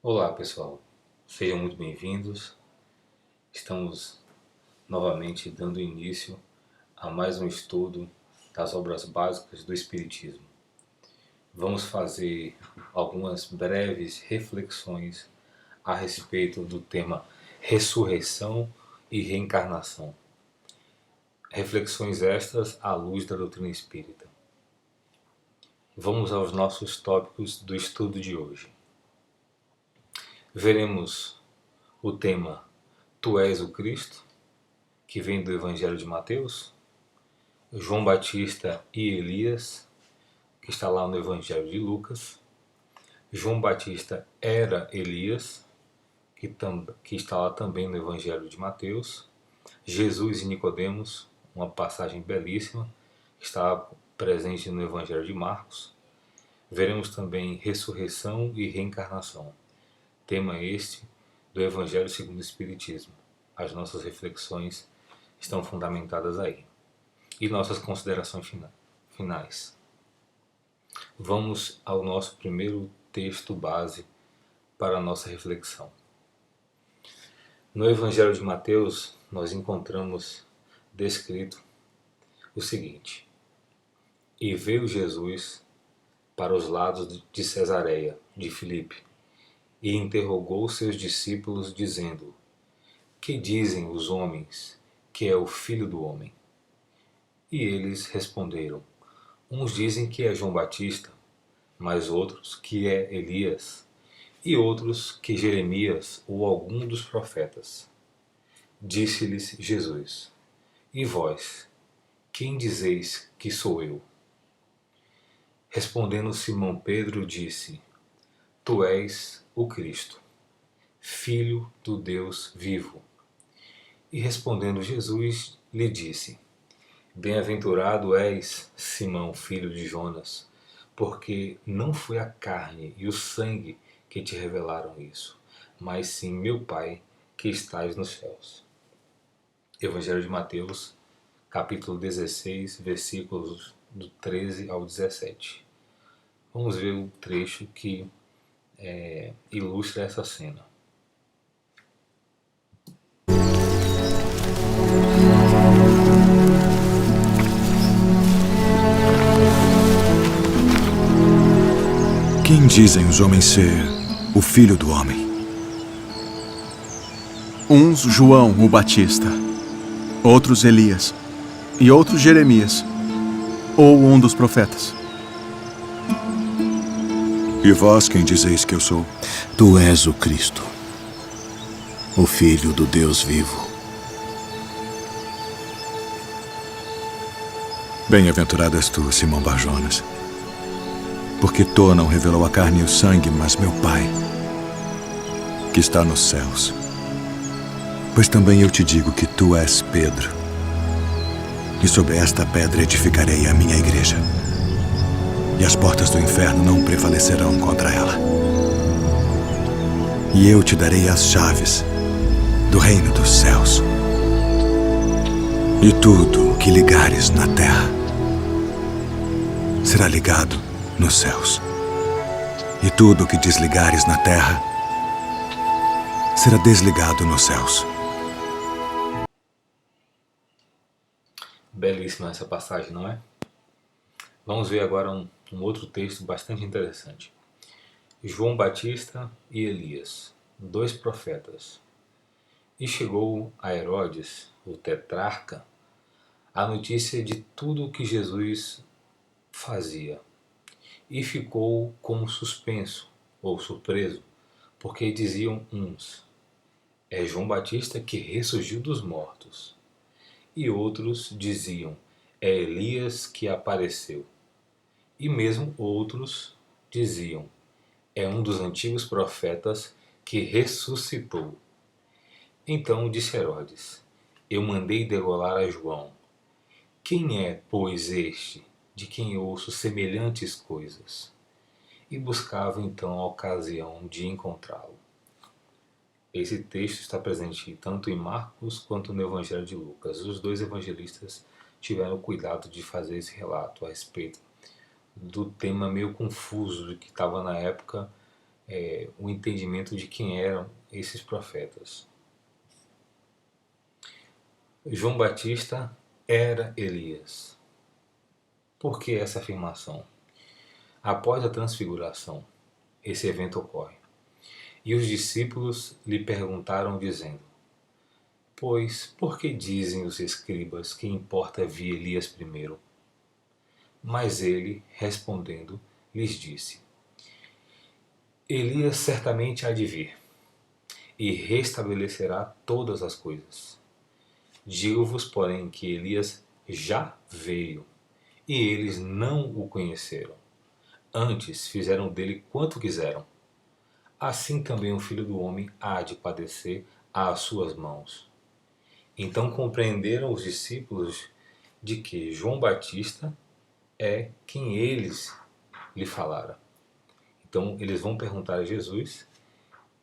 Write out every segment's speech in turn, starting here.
Olá pessoal, sejam muito bem-vindos. Estamos novamente dando início a mais um estudo das obras básicas do Espiritismo. Vamos fazer algumas breves reflexões a respeito do tema ressurreição e reencarnação. Reflexões estas à luz da doutrina espírita. Vamos aos nossos tópicos do estudo de hoje. Veremos o tema Tu és o Cristo, que vem do Evangelho de Mateus, João Batista e Elias, que está lá no Evangelho de Lucas, João Batista era Elias, que está lá também no Evangelho de Mateus, Jesus e Nicodemos, uma passagem belíssima, que está presente no Evangelho de Marcos. Veremos também ressurreição e reencarnação, tema este do Evangelho segundo o Espiritismo. As nossas reflexões estão fundamentadas aí. E nossas considerações finais. Vamos ao nosso primeiro texto base para a nossa reflexão. No Evangelho de Mateus, nós encontramos descrito o seguinte: E veio Jesus para os lados de Cesareia, de Filipe, e interrogou seus discípulos, dizendo: Que dizem os homens que é o Filho do Homem? E eles responderam: Uns dizem que é João Batista, mas outros que é Elias, e outros que Jeremias ou algum dos profetas. Disse-lhes Jesus: E vós, quem dizeis que sou eu? Respondendo Simão Pedro, disse: Tu és o Cristo, Filho do Deus vivo. E respondendo Jesus, lhe disse: Bem-aventurado és, Simão, filho de Jonas, porque não foi a carne e o sangue que te revelaram isso, mas sim meu Pai que estás nos céus. Evangelho de Mateus, capítulo 16, versículos do 13 ao 17. Vamos ver o trecho que ilustra essa cena. Quem dizem os homens ser o Filho do Homem? Uns João o Batista, outros Elias, e outros Jeremias, ou um dos profetas. E vós quem dizeis que eu sou? Tu és o Cristo, o Filho do Deus vivo. Bem-aventurado és tu, Simão Bar-Jonas, porque tu não revelou a carne e o sangue, mas meu Pai, que está nos céus. Pois também eu te digo que tu és Pedro, e sobre esta pedra edificarei a minha igreja, e as portas do inferno não prevalecerão contra ela. E eu te darei as chaves do reino dos céus. E tudo o que ligares na terra será ligado nos céus. E tudo o que desligares na terra será desligado nos céus. Belíssima essa passagem, não é? Vamos ver agora um outro texto bastante interessante. João Batista e Elias, dois profetas. E chegou a Herodes, o tetrarca, a notícia de tudo o que Jesus fazia. E ficou como suspenso, ou surpreso, porque diziam uns: É João Batista que ressurgiu dos mortos. E outros diziam: É Elias que apareceu. E mesmo outros diziam: É um dos antigos profetas que ressuscitou. Então disse Herodes: Eu mandei degolar a João. Quem é, pois, este, de quem ouço semelhantes coisas? E buscava então a ocasião de encontrá-lo. Esse texto está presente tanto em Marcos quanto no Evangelho de Lucas. Os dois evangelistas tiveram o cuidado de fazer esse relato a respeito do tema meio confuso que estava na época o entendimento de quem eram esses profetas. João Batista era Elias. Por que essa afirmação? Após a transfiguração, esse evento ocorre. E os discípulos lhe perguntaram, dizendo: Pois, por que dizem os escribas que importa vir Elias primeiro? Mas ele, respondendo, lhes disse: Elias certamente há de vir, e restabelecerá todas as coisas. Digo-vos, porém, que Elias já veio, e eles não o conheceram. Antes fizeram dele quanto quiseram. Assim também o Filho do Homem há de padecer às suas mãos. Então compreenderam os discípulos de que João Batista é quem eles lhe falaram. Então eles vão perguntar a Jesus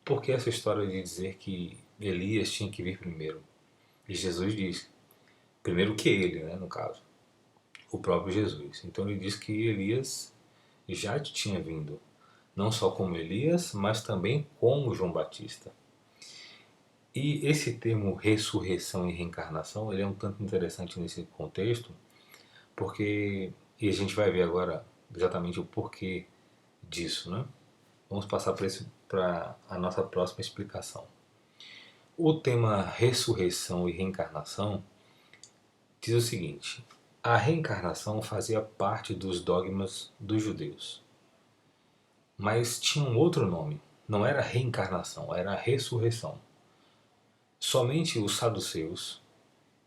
por que essa história de dizer que Elias tinha que vir primeiro. E Jesus diz, primeiro que ele, no caso, o próprio Jesus. Então ele diz que Elias já tinha vindo, não só como Elias, mas também como João Batista. E esse termo ressurreição e reencarnação, ele é um tanto interessante nesse contexto, porque, e a gente vai ver agora exatamente o porquê disso, né? Vamos passar para a nossa próxima explicação. O tema ressurreição e reencarnação diz o seguinte: a reencarnação fazia parte dos dogmas dos judeus, mas tinha um outro nome. Não era reencarnação, era ressurreição. Somente os saduceus,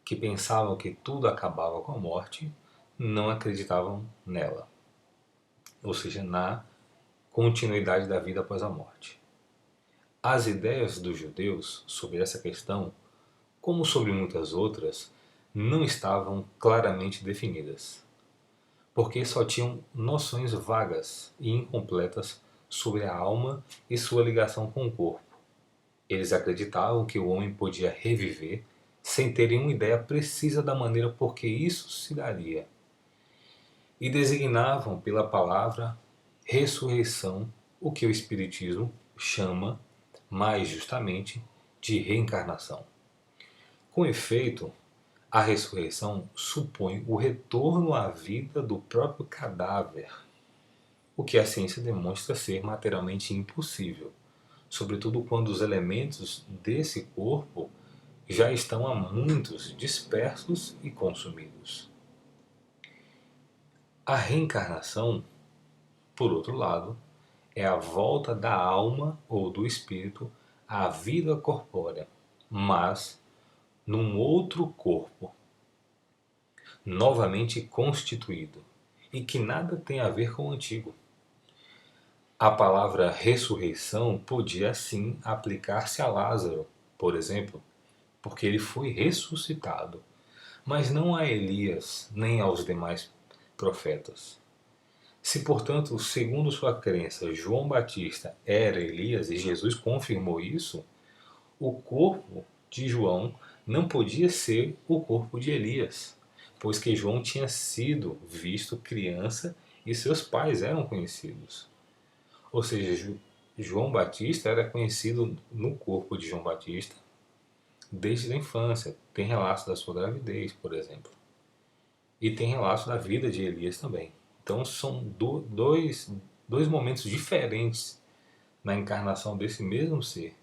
que pensavam que tudo acabava com a morte, não acreditavam nela, ou seja, na continuidade da vida após a morte. As ideias dos judeus sobre essa questão, como sobre muitas outras, não estavam claramente definidas, porque só tinham noções vagas e incompletas sobre a alma e sua ligação com o corpo. Eles acreditavam que o homem podia reviver sem terem uma ideia precisa da maneira por que isso se daria, e designavam pela palavra ressurreição o que o Espiritismo chama, mais justamente, de reencarnação. Com efeito, a ressurreição supõe o retorno à vida do próprio cadáver, o que a ciência demonstra ser materialmente impossível, sobretudo quando os elementos desse corpo já estão há muitos dispersos e consumidos. A reencarnação, por outro lado, é a volta da alma ou do espírito à vida corpórea, mas num outro corpo, novamente constituído, e que nada tem a ver com o antigo. A palavra ressurreição podia assim aplicar-se a Lázaro, por exemplo, porque ele foi ressuscitado, mas não a Elias nem aos demais profetas. Se, portanto, segundo sua crença, João Batista era Elias e Jesus confirmou isso, o corpo de João não podia ser o corpo de Elias, pois que João tinha sido visto criança e seus pais eram conhecidos. Ou seja, João Batista era conhecido no corpo de João Batista desde a infância. Tem relatos da sua gravidez, por exemplo. E tem relatos da vida de Elias também. Então são dois momentos diferentes na encarnação desse mesmo ser.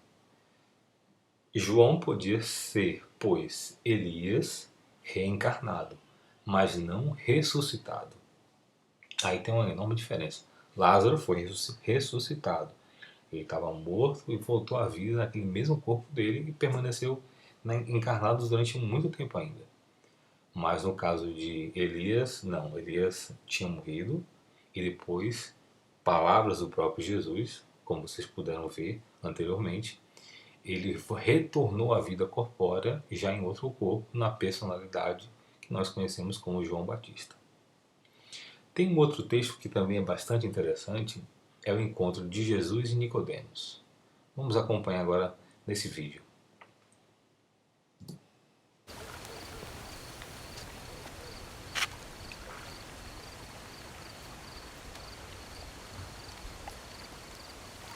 João podia ser, pois, Elias reencarnado, mas não ressuscitado. Aí tem uma enorme diferença. Lázaro foi ressuscitado. Ele estava morto e voltou à vida naquele mesmo corpo dele e permaneceu encarnado durante muito tempo ainda. Mas no caso de Elias, não. Elias tinha morrido e depois, palavras do próprio Jesus, como vocês puderam ver anteriormente, ele retornou à vida corpórea já em outro corpo, na personalidade que nós conhecemos como João Batista. Tem um outro texto que também é bastante interessante, é o encontro de Jesus e Nicodemos. Vamos acompanhar agora nesse vídeo.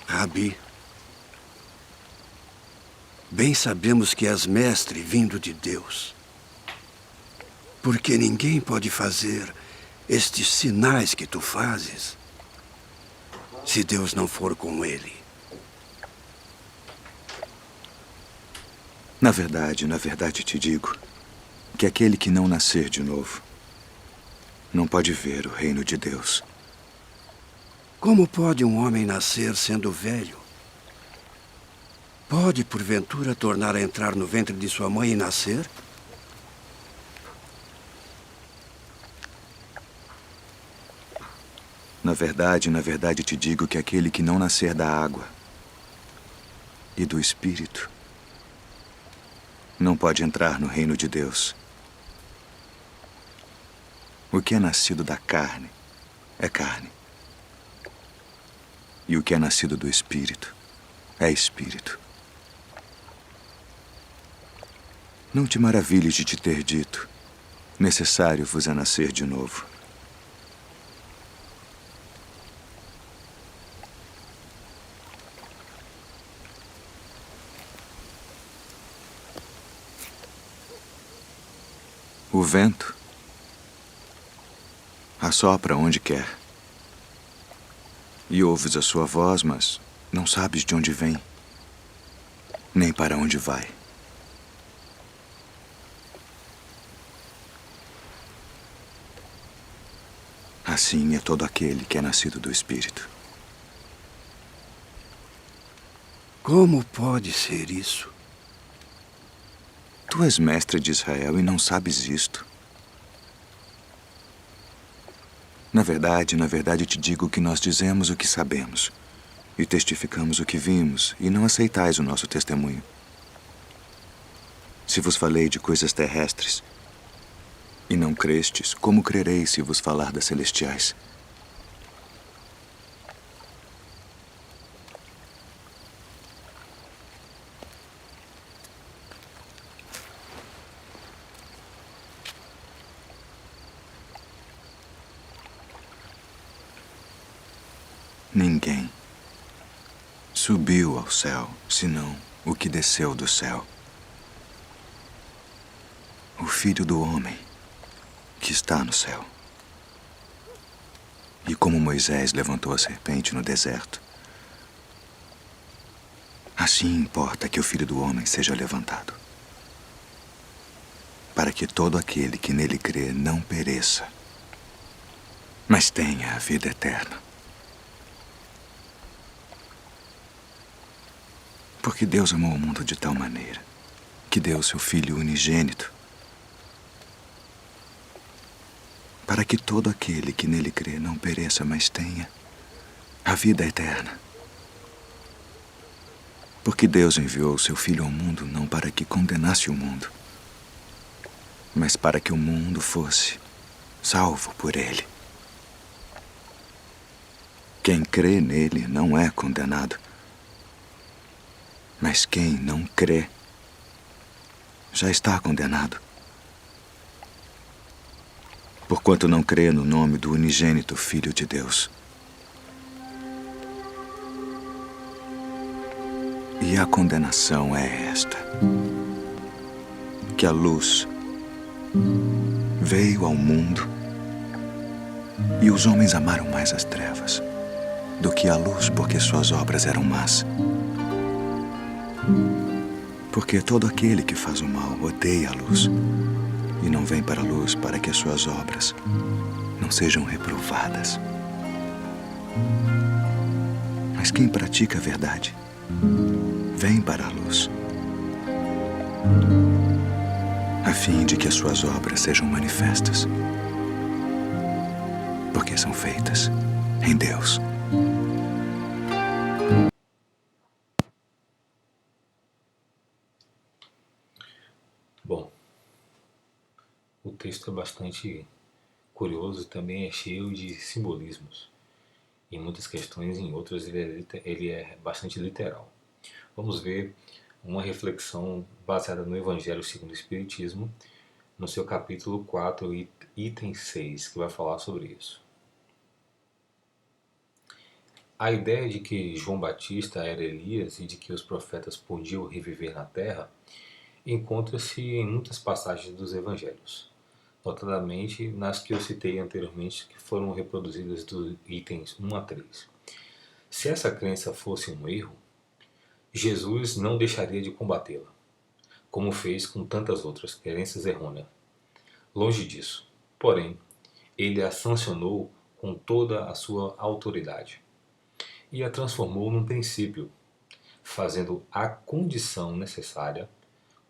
Rabi, bem sabemos que és mestre vindo de Deus, porque ninguém pode fazer estes sinais que tu fazes se Deus não for com ele. Na verdade te digo que aquele que não nascer de novo não pode ver o reino de Deus. Como pode um homem nascer sendo velho? Pode, porventura, tornar a entrar no ventre de sua mãe e nascer? Na verdade te digo que aquele que não nascer da água e do Espírito não pode entrar no reino de Deus. O que é nascido da carne é carne. E o que é nascido do Espírito é Espírito. Não te maravilhes de te ter dito: necessário vos é nascer de novo. O vento assopra onde quer. E ouves a sua voz, mas não sabes de onde vem, nem para onde vai. Assim é todo aquele que é nascido do Espírito. Como pode ser isso? Tu és mestre de Israel e não sabes isto. Na verdade te digo que nós dizemos o que sabemos e testificamos o que vimos, e não aceitais o nosso testemunho. Se vos falei de coisas terrestres e não crestes, como crereis se vos falar das celestiais? Ninguém subiu ao céu, senão o que desceu do céu. O Filho do Homem que está no céu. E como Moisés levantou a serpente no deserto, assim importa que o Filho do Homem seja levantado, para que todo aquele que nele crê não pereça, mas tenha a vida eterna. Porque Deus amou o mundo de tal maneira que deu seu Filho unigênito, para que todo aquele que nele crê não pereça, mas tenha a vida eterna. Porque Deus enviou seu Filho ao mundo não para que condenasse o mundo, mas para que o mundo fosse salvo por ele. Quem crê nele não é condenado, mas quem não crê já está condenado, porquanto não crê no nome do unigênito Filho de Deus. E a condenação é esta: que a luz veio ao mundo e os homens amaram mais as trevas do que a luz, porque suas obras eram más. Porque todo aquele que faz o mal odeia a luz e não vem para a luz, para que as suas obras não sejam reprovadas. Mas quem pratica a verdade vem para a luz, a fim de que as suas obras sejam manifestas, porque são feitas em Deus. Bom, o texto é bastante curioso e também é cheio de simbolismos. Em muitas questões, em outras ele é bastante literal. Vamos ver uma reflexão baseada no Evangelho segundo o Espiritismo, no seu capítulo 4, item 6, que vai falar sobre isso. A ideia de que João Batista era Elias e de que os profetas podiam reviver na terra encontra-se em muitas passagens dos evangelhos, notadamente nas que eu citei anteriormente, que foram reproduzidas dos itens 1 a 3. Se essa crença fosse um erro, Jesus não deixaria de combatê-la, como fez com tantas outras crenças errôneas. Longe disso, porém, ele a sancionou com toda a sua autoridade e a transformou num princípio, fazendo a condição necessária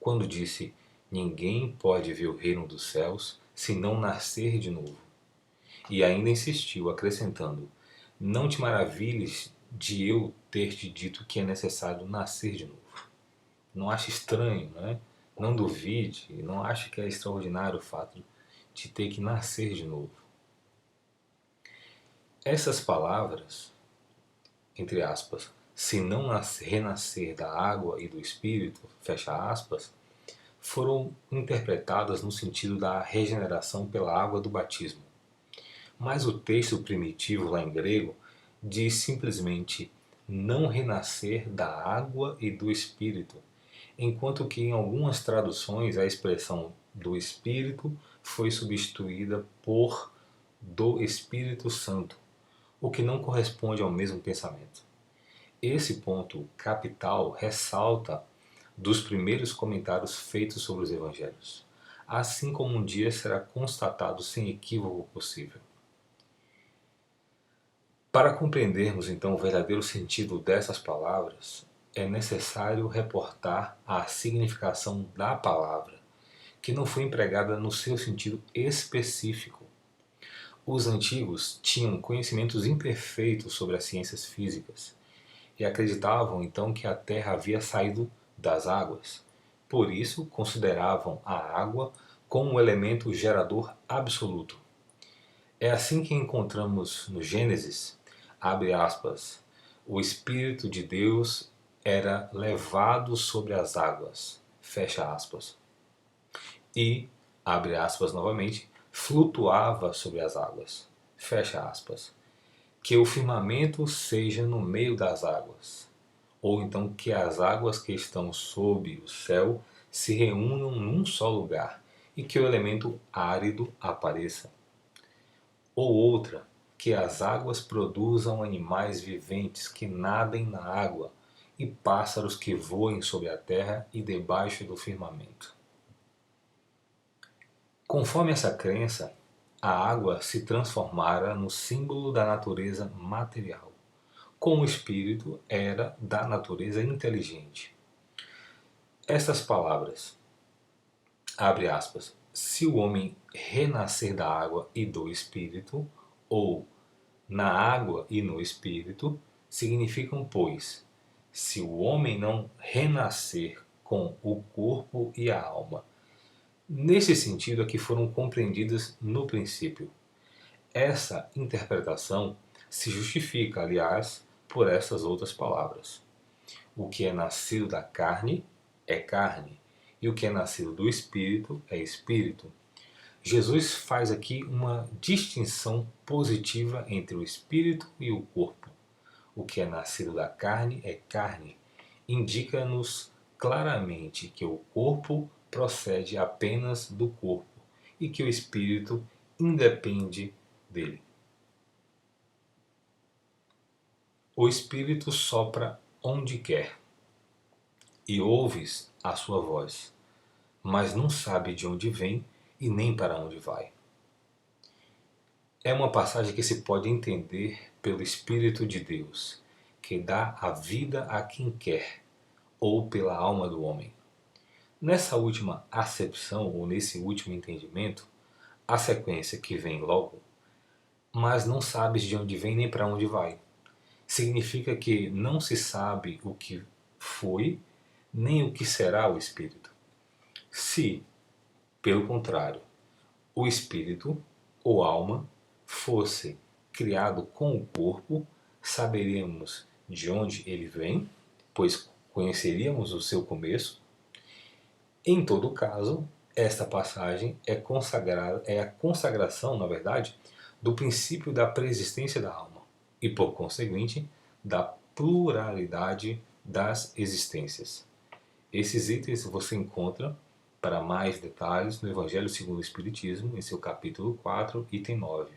quando disse: ninguém pode ver o reino dos céus se não nascer de novo. E ainda insistiu, acrescentando: não te maravilhes de eu ter te dito que é necessário nascer de novo. Não ache estranho, né? Não duvide, não ache que é extraordinário o fato de ter que nascer de novo. Essas palavras, entre aspas, se não renascer da água e do Espírito, fecha aspas, foram interpretadas no sentido da regeneração pela água do batismo. Mas o texto primitivo lá em grego diz simplesmente não renascer da água e do Espírito, enquanto que em algumas traduções a expressão do Espírito foi substituída por do Espírito Santo, o que não corresponde ao mesmo pensamento. Esse ponto capital ressalta dos primeiros comentários feitos sobre os evangelhos, assim como um dia será constatado sem equívoco possível. Para compreendermos então o verdadeiro sentido dessas palavras, é necessário reportar a significação da palavra, que não foi empregada no seu sentido específico. Os antigos tinham conhecimentos imperfeitos sobre as ciências físicas e acreditavam então que a Terra havia saído das águas. Por isso, consideravam a água como um elemento gerador absoluto. É assim que encontramos no Gênesis, abre aspas, o Espírito de Deus era levado sobre as águas, fecha aspas. E, abre aspas novamente, flutuava sobre as águas, fecha aspas. Que o firmamento seja no meio das águas, ou então que as águas que estão sob o céu se reúnam num só lugar e que o elemento árido apareça. Ou outra, que as águas produzam animais viventes que nadem na água e pássaros que voem sobre a terra e debaixo do firmamento. Conforme essa crença, a água se transformara no símbolo da natureza material, como o espírito era da natureza inteligente. Estas palavras, abre aspas, se o homem renascer da água e do espírito, ou na água e no espírito, significam, pois, se o homem não renascer com o corpo e a alma. Nesse sentido é que foram compreendidas no princípio. Essa interpretação se justifica, aliás, por essas outras palavras. O que é nascido da carne é carne, e o que é nascido do espírito é espírito. Jesus faz aqui uma distinção positiva entre o espírito e o corpo. O que é nascido da carne é carne. Indica-nos claramente que o corpo procede apenas do corpo e que o espírito independe dele. O espírito sopra onde quer e ouves a sua voz, mas não sabe de onde vem e nem para onde vai. É uma passagem que se pode entender pelo Espírito de Deus, que dá a vida a quem quer, ou pela alma do homem. Nessa última acepção, ou nesse último entendimento, a sequência que vem logo, mas não sabes de onde vem nem para onde vai, significa que não se sabe o que foi, nem o que será o Espírito. Se, pelo contrário, o espírito ou alma fosse criado com o corpo, saberíamos de onde ele vem, pois conheceríamos o seu começo. Em todo caso, esta passagem é a consagração, na verdade, do princípio da preexistência da alma e, por conseguinte, da pluralidade das existências. Esses itens você encontra para mais detalhes no Evangelho segundo o Espiritismo, em seu capítulo 4, item 9.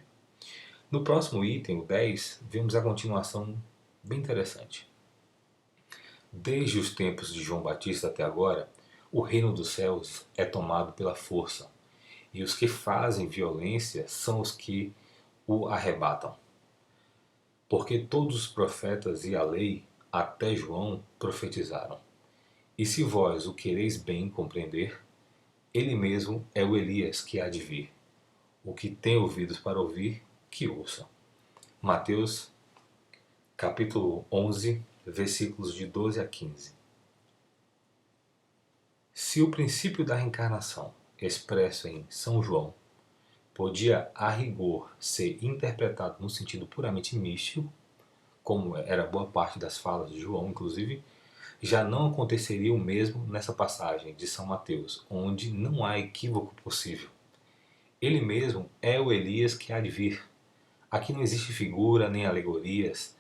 No próximo item, o 10, vemos a continuação bem interessante. Desde os tempos de João Batista até agora, o reino dos céus é tomado pela força, e os que fazem violência são os que o arrebatam. Porque todos os profetas e a lei, até João, profetizaram. E se vós o quereis bem compreender, ele mesmo é o Elias que há de vir. O que tem ouvidos para ouvir, que ouça. Mateus, capítulo 11, versículos de 12 a 15. Se o princípio da reencarnação, expresso em São João, podia a rigor ser interpretado no sentido puramente místico, como era boa parte das falas de João, inclusive, já não aconteceria o mesmo nessa passagem de São Mateus, onde não há equívoco possível. Ele mesmo é o Elias que há de vir. Aqui não existe figura, nem alegorias,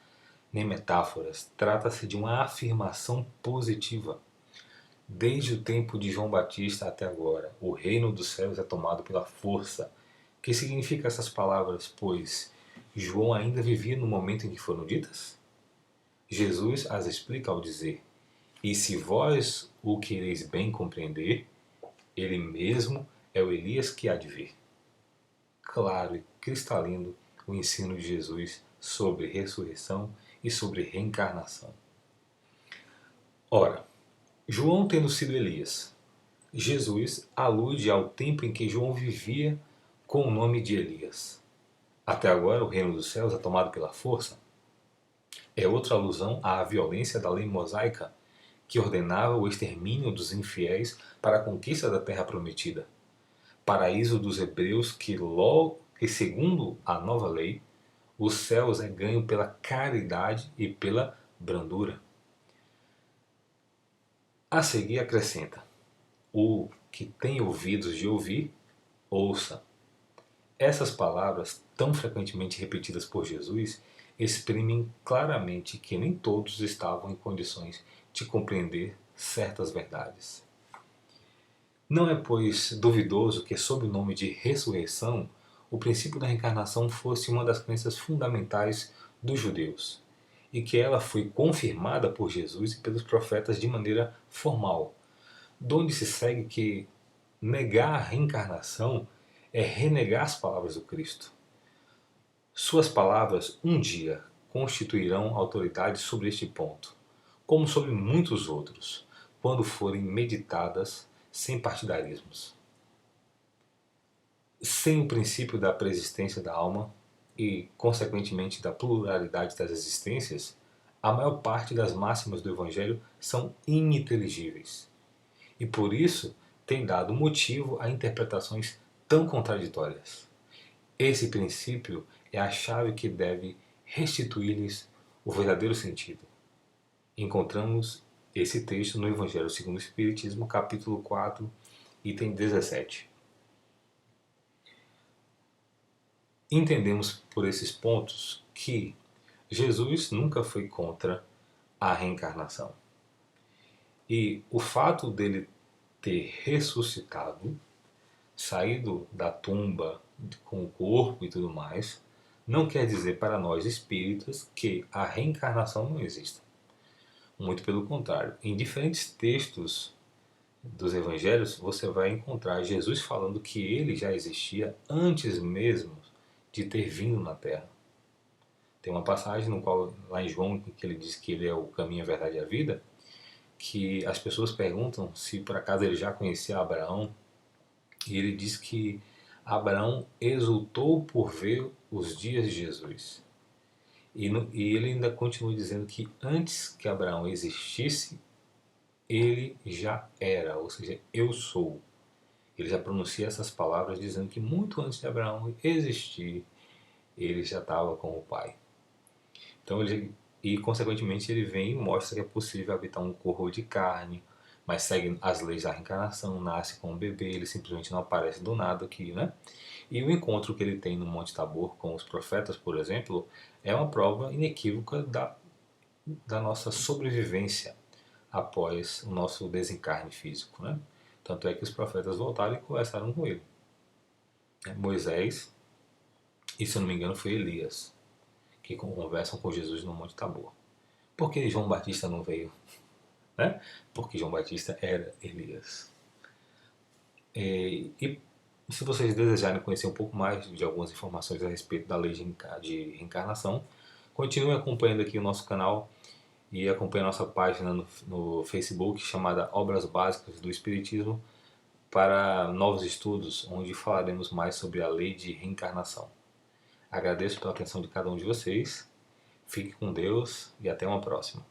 nem metáforas. Trata-se de uma afirmação positiva. Desde o tempo de João Batista até agora, o reino dos céus é tomado pela força. O que significa essas palavras? Pois João ainda vivia no momento em que foram ditas? Jesus as explica ao dizer: e se vós o quereis bem compreender, ele mesmo é o Elias que há de vir. Claro e cristalino o ensino de Jesus sobre ressurreição e sobre reencarnação. Ora, João tendo sido Elias, Jesus alude ao tempo em que João vivia com o nome de Elias. Até agora o reino dos céus é tomado pela força. É outra alusão à violência da lei mosaica, que ordenava o extermínio dos infiéis para a conquista da terra prometida. Paraíso dos hebreus que segundo a nova lei, os céus é ganho pela caridade e pela brandura. A seguir acrescenta: o que tem ouvidos de ouvir, ouça. Essas palavras, tão frequentemente repetidas por Jesus, exprimem claramente que nem todos estavam em condições de compreender certas verdades. Não é, pois, duvidoso que, sob o nome de ressurreição, o princípio da reencarnação fosse uma das crenças fundamentais dos judeus, e que ela foi confirmada por Jesus e pelos profetas de maneira formal, donde se segue que negar a reencarnação é renegar as palavras do Cristo. Suas palavras, um dia, constituirão autoridade sobre este ponto, como sobre muitos outros, quando forem meditadas sem partidarismos. Sem o princípio da preexistência da alma e, consequentemente, da pluralidade das existências, a maior parte das máximas do Evangelho são ininteligíveis. E por isso tem dado motivo a interpretações tão contraditórias. Esse princípio é a chave que deve restituir-lhes o verdadeiro sentido. Encontramos esse texto no Evangelho segundo o Espiritismo, capítulo 4, item 17. Entendemos por esses pontos que Jesus nunca foi contra a reencarnação. E o fato dele ter ressuscitado, saído da tumba com o corpo e tudo mais, não quer dizer para nós espíritas que a reencarnação não exista. Muito pelo contrário. Em diferentes textos dos evangelhos você vai encontrar Jesus falando que ele já existia antes mesmo de ter vindo na Terra. Tem uma passagem no qual, lá em João, que ele diz que ele é o caminho, a verdade e a vida, que as pessoas perguntam se por acaso ele já conhecia Abraão, e ele diz que Abraão exultou por ver os dias de Jesus. E ele ainda continua dizendo que antes que Abraão existisse, ele já era, ou seja, eu sou. Ele já pronuncia essas palavras dizendo que muito antes de Abraão existir, ele já estava com o Pai. Então consequentemente ele vem e mostra que é possível habitar um corpo de carne, mas segue as leis da reencarnação, nasce com um bebê, ele simplesmente não aparece do nada aqui, né? E o encontro que ele tem no Monte Tabor com os profetas, por exemplo, é uma prova inequívoca da da nossa sobrevivência após o nosso desencarne físico, né? Tanto é que os profetas voltaram e conversaram com ele. Moisés e, se eu não me engano, foi Elias, que conversam com Jesus no Monte Tabor. Por que João Batista não veio? Né? Porque João Batista era Elias. E se vocês desejarem conhecer um pouco mais de algumas informações a respeito da lei de reencarnação, continue acompanhando aqui o nosso canal e acompanhe a nossa página no Facebook chamada Obras Básicas do Espiritismo para novos estudos, onde falaremos mais sobre a lei de reencarnação. Agradeço pela atenção de cada um de vocês, fique com Deus e até uma próxima.